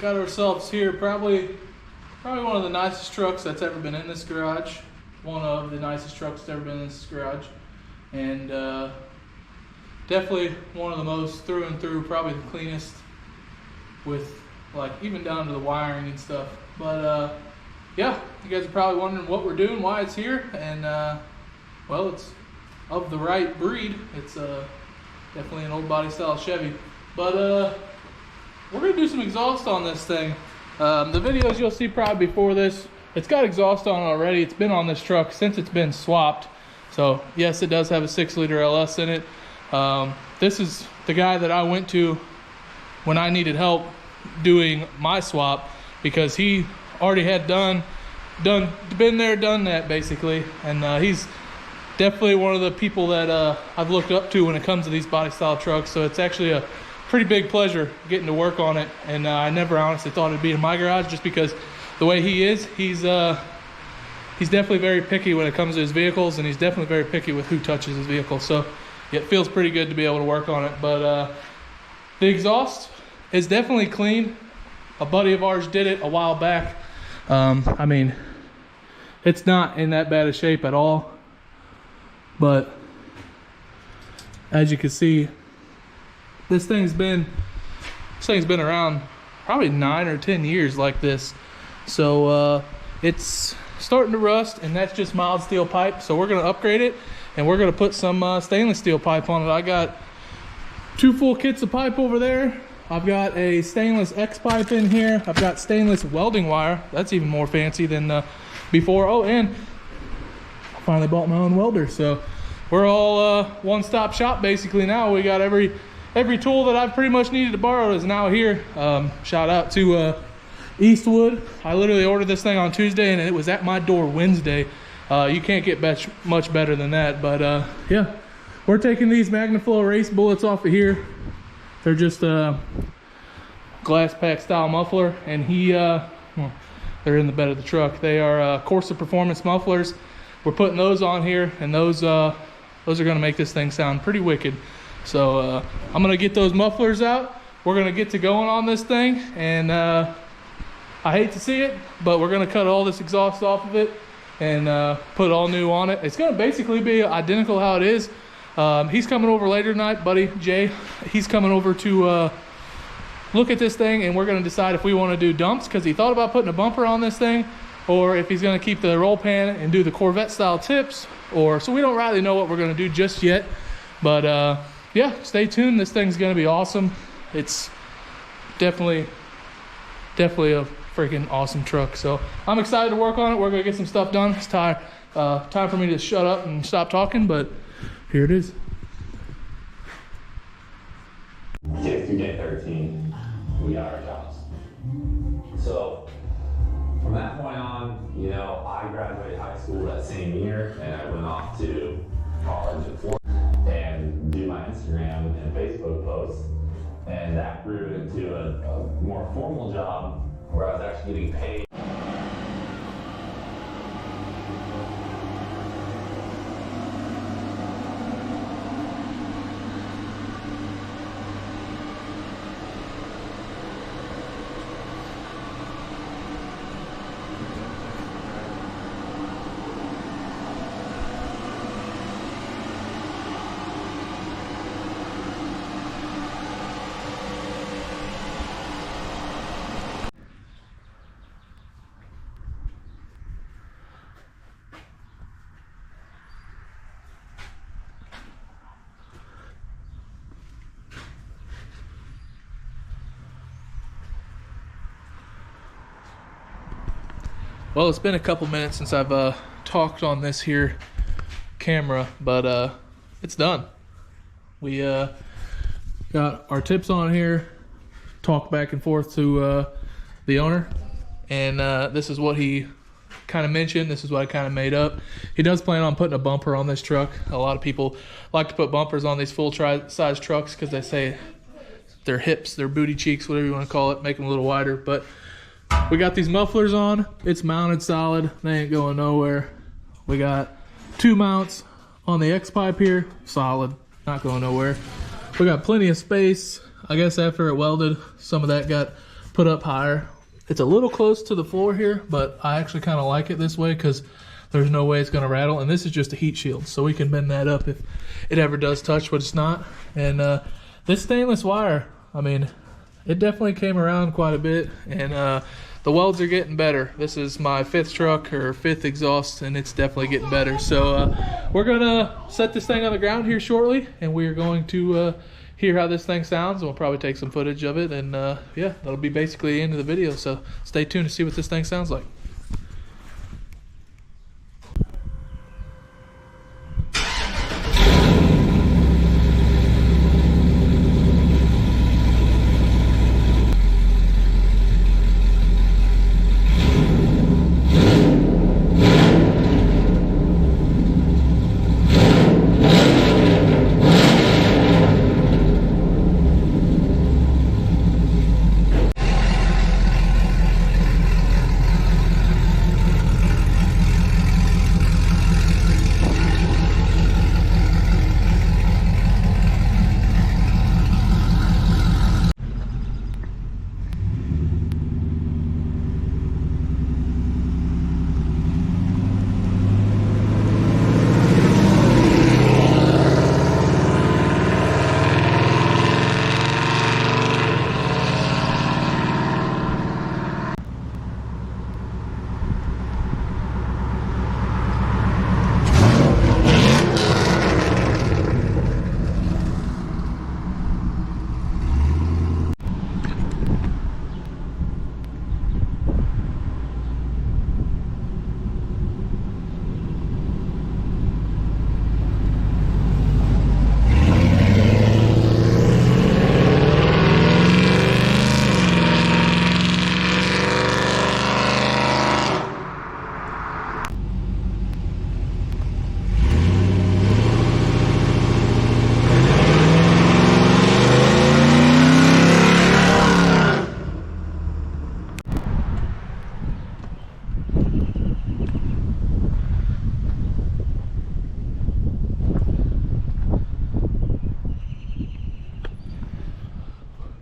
got ourselves here probably one of the nicest trucks that's ever been in this garage. One of the nicest trucks that's ever been in this garage. And definitely one of the most through and through, probably the cleanest, with like even down to the wiring and stuff. But yeah, you guys are probably wondering what we're doing, why it's here, and well, it's of the right breed. It's definitely an old body style Chevy. But we're gonna do some exhaust on this thing. The videos you'll see probably before this, it's got exhaust on it already. It's been on this truck since it's been swapped. So yes, it does have a 6-liter LS in it. This is the guy that I went to when I needed help doing my swap, because he already had been there, done that basically. And he's definitely one of the people that I've looked up to when it comes to these body style trucks. So it's actually a pretty big pleasure getting to work on it. And I never honestly thought it'd be in my garage, just because the way he is, he's definitely very picky when it comes to his vehicles, and he's definitely very picky with who touches his vehicle. So it feels pretty good to be able to work on it. But the exhaust is definitely clean. A buddy of ours did it a while back. I mean, it's not in that bad a shape at all, but as you can see, this thing's been around probably 9 or 10 years like this. So it's starting to rust, and that's just mild steel pipe. So we're gonna upgrade it, and we're gonna put some stainless steel pipe on it. I got 2 full kits of pipe over there. I've got a stainless X pipe in here. I've got stainless welding wire. That's even more fancy than before. Oh, and I finally bought my own welder. So we're all one-stop shop basically now. We got every tool that I've pretty much needed to borrow is now here. Shout out to Eastwood. I literally ordered this thing on Tuesday, and it was at my door Wednesday. You can't get much better than that. But yeah, we're taking these MagnaFlow race bullets off of here. They're just glass pack style muffler, and well, they're in the bed of the truck. They are Corsa performance mufflers. We're putting those on here, and those are gonna make this thing sound pretty wicked. So I'm gonna get those mufflers out. We're gonna get to going on this thing, and I hate to see it, but we're gonna cut all this exhaust off of it and put all new on it. It's gonna basically be identical how it is. He's coming over later tonight, buddy Jay. He's coming over to look at this thing, and we're gonna decide if we wanna do dumps, because he thought about putting a bumper on this thing, or if he's gonna keep the roll pan and do the Corvette style tips, so we don't really know what we're gonna do just yet. But yeah, stay tuned. This thing's gonna be awesome. It's definitely a freaking awesome truck. So I'm excited to work on it. We're gonna get some stuff done. It's time for me to shut up and stop talking, but here it is. Kids through day 13, we got our jobs. So from that point on, you know, I graduated high school that same year, and I went off to college in Florida and do my Instagram and Facebook posts, and that grew into a more formal job where I was actually getting paid. Well, it's been a couple minutes since I've talked on this here camera, but it's done. We got our tips on here, talk back and forth to the owner, and this is what he kind of mentioned. This is what I kind of made up. He does plan on putting a bumper on this truck. A lot of people like to put bumpers on these full-size trucks because they say their hips, their booty cheeks, whatever you want to call it, make them a little wider. But we got these mufflers on. It's mounted solid. They ain't going nowhere. We got 2 mounts on the X pipe here. Solid, not going nowhere. We got plenty of space. I guess after it welded, some of that got put up higher. It's a little close to the floor here, but I actually kind of like it this way because there's no way it's going to rattle. And this is just a heat shield, so we can bend that up if it ever does touch, but it's not. And this stainless wire, I mean, it definitely came around quite a bit, and the welds are getting better. This is my 5th truck or 5th exhaust, and it's definitely getting better. So we're gonna set this thing on the ground here shortly, and we are going to hear how this thing sounds, and we'll probably take some footage of it, and yeah, that'll be basically the end of the video. So stay tuned to see what this thing sounds like.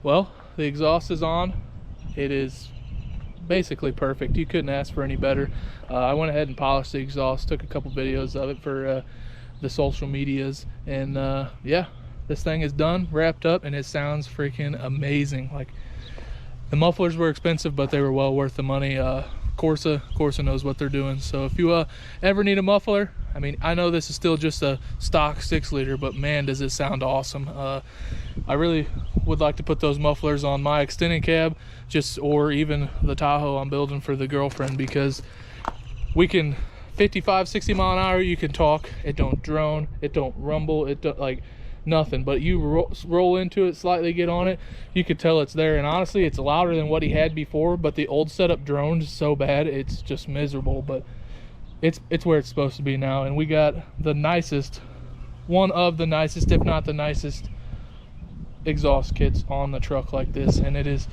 Well, the exhaust is on. It is basically perfect. You couldn't ask for any better. I went ahead and polished the exhaust, took a couple videos of it for the social medias, and yeah, this thing is done, wrapped up, and it sounds freaking amazing. Like, the mufflers were expensive, but they were well worth the money. Corsa knows what they're doing. So if you ever need a muffler, I mean, I know this is still just a stock 6-liter, but man, does it sound awesome. I really would like to put those mufflers on my extended cab, or even the Tahoe I'm building for the girlfriend, because we can 55, 60 mile an hour, you can talk, it don't drone, it don't rumble, it don't, like, nothing. But you roll into it slightly, get on it, you could tell it's there. And honestly, it's louder than what he had before, but the old setup droned so bad it's just miserable. But it's where it's supposed to be now, and we got the nicest, one of the nicest, if not the nicest, exhaust kits on the truck like this, and it is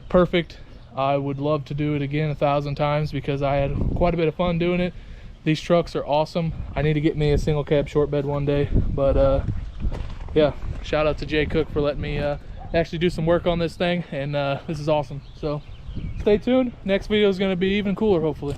perfect. I would love to do it again 1,000 times because I had quite a bit of fun doing it. These trucks are awesome. I need to get me a single cab short bed one day, but yeah, shout out to Jay Cook for letting me actually do some work on this thing, and this is awesome. So stay tuned. Next video is going to be even cooler, hopefully.